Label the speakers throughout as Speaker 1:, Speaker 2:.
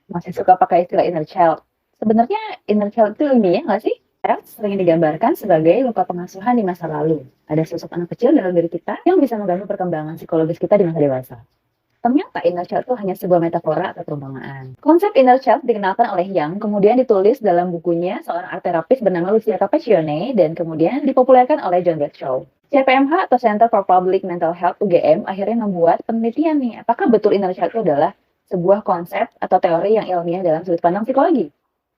Speaker 1: Masih suka pakai istilah inner child. Sebenarnya inner child itu ilmiah nggak sih? Child sering digambarkan sebagai luka pengasuhan di masa lalu. Ada sosok anak kecil dalam diri kita yang bisa mengganggu perkembangan psikologis kita di masa dewasa. Ternyata inner child itu hanya sebuah metafora atau perumpamaan. Konsep inner child dikenalkan oleh Young, kemudian ditulis dalam bukunya seorang art terapis bernama Lucia Capacchione, dan kemudian dipopulerkan oleh John Bradshaw. CPMH atau Center for Public Mental Health UGM akhirnya membuat penelitian nih, apakah betul inner child itu adalah sebuah konsep atau teori yang ilmiah dalam sudut pandang psikologi,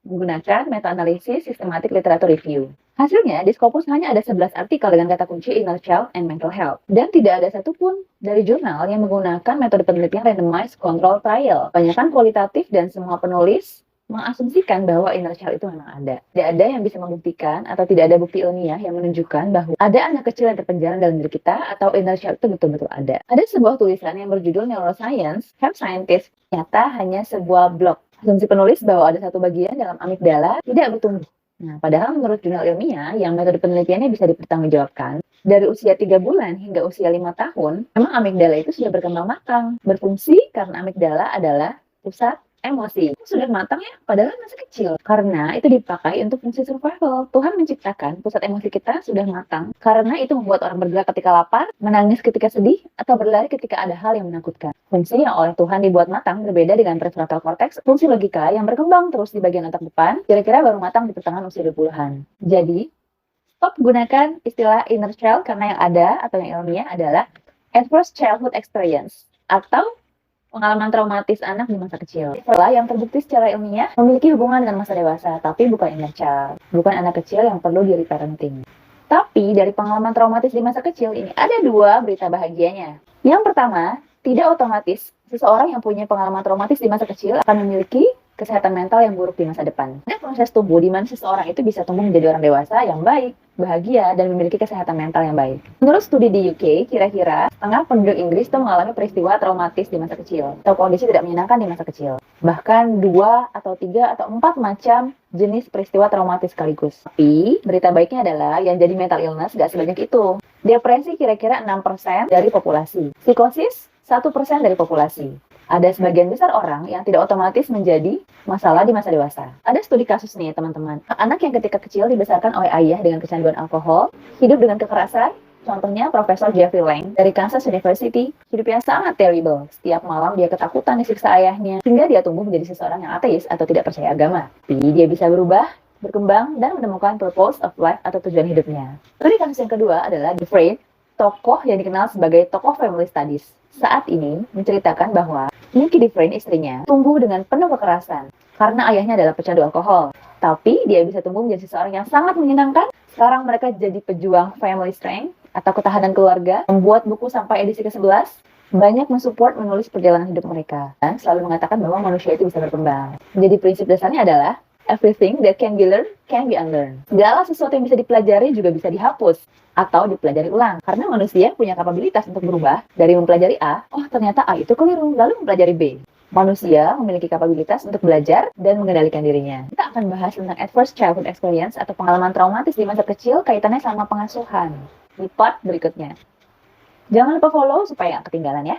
Speaker 1: menggunakan meta-analisis sistematik literatur review. Hasilnya, di Scopus hanya ada 11 artikel dengan kata kunci inner child and mental health. Dan tidak ada satupun dari jurnal yang menggunakan metode penelitian randomized control trial. Kebanyakan kualitatif dan semua penulis mengasumsikan bahwa inner child itu memang ada. Tidak ada yang bisa membuktikan atau tidak ada bukti ilmiah yang menunjukkan bahwa ada anak kecil yang terpenjara dalam diri kita atau inner child itu betul-betul ada. Ada sebuah tulisan yang berjudul Neuroscience, Help Scientists, ternyata hanya sebuah blog. Asumsi penulis bahwa ada satu bagian dalam amigdala tidak bertumbuh. Nah, padahal menurut jurnal ilmiah yang metode penelitiannya bisa dipertanggungjawabkan, dari usia 3 bulan hingga usia 5 tahun, memang amigdala itu sudah berkembang matang, berfungsi karena amigdala adalah pusat emosi. Sudah matang ya, padahal masih kecil. Karena itu dipakai untuk fungsi survival. Tuhan menciptakan pusat emosi kita sudah matang, karena itu membuat orang bergerak ketika lapar, menangis ketika sedih, atau berlari ketika ada hal yang menakutkan. Fungsi yang oleh Tuhan dibuat matang berbeda dengan prefrontal cortex, fungsi logika yang berkembang terus di bagian otak depan, kira-kira baru matang di pertengahan usia 20-an. Jadi, stop gunakan istilah inner child karena yang ada atau yang ilmiah adalah adverse childhood experience atau pengalaman traumatis anak di masa kecil. Setelah yang terbukti secara ilmiah memiliki hubungan dengan masa dewasa, tapi bukan inner child, bukan anak kecil yang perlu di-reparenting. Tapi dari pengalaman traumatis di masa kecil ini ada dua berita bahagianya. Yang pertama, tidak otomatis seseorang yang punya pengalaman traumatis di masa kecil akan memiliki kesehatan mental yang buruk di masa depan. Ada proses tumbuh di mana seseorang itu bisa tumbuh menjadi orang dewasa yang baik, bahagia, dan memiliki kesehatan mental yang baik. Menurut studi di UK, kira-kira setengah penduduk Inggris itu mengalami peristiwa traumatis di masa kecil, atau kondisi tidak menyenangkan di masa kecil. Bahkan 2 atau 3 atau 4 macam jenis peristiwa traumatis sekaligus. Tapi, berita baiknya adalah yang jadi mental illness gak sebanyak itu. Depresi kira-kira 6% dari populasi. Psikosis 1% dari populasi. Ada sebagian besar orang yang tidak otomatis menjadi masalah di masa dewasa. Ada studi kasus nih teman-teman. Anak yang ketika kecil dibesarkan oleh ayah dengan kecanduan alkohol, hidup dengan kekerasan, contohnya Profesor Jeffrey Lang dari Kansas University, hidupnya sangat terrible. Setiap malam dia ketakutan disiksa ayahnya, hingga dia tumbuh menjadi seseorang yang ateis atau tidak percaya agama. Tapi dia bisa berubah, berkembang, dan menemukan purpose of life atau tujuan hidupnya. Studi kasus yang kedua adalah Dufresne, tokoh yang dikenal sebagai tokoh family studies. Saat ini menceritakan bahwa Nikki Dufresne, istrinya, tumbuh dengan penuh kekerasan karena ayahnya adalah pecandu alkohol. Tapi dia bisa tumbuh menjadi seseorang yang sangat menyenangkan. Sekarang mereka jadi pejuang family strength atau ketahanan keluarga, membuat buku sampai edisi ke-11, banyak mensupport menulis perjalanan hidup mereka, dan selalu mengatakan bahwa manusia itu bisa berkembang. Jadi prinsip dasarnya adalah everything that can be learned can be unlearned. Segala sesuatu yang bisa dipelajari juga bisa dihapus atau dipelajari ulang. Karena manusia punya kapabilitas untuk berubah dari mempelajari A, oh ternyata A itu keliru, lalu mempelajari B. Manusia memiliki kapabilitas untuk belajar dan mengendalikan dirinya. Kita akan bahas tentang adverse childhood experience atau pengalaman traumatis di masa kecil kaitannya sama pengasuhan di part berikutnya. Jangan lupa follow supaya nggak ketinggalan ya.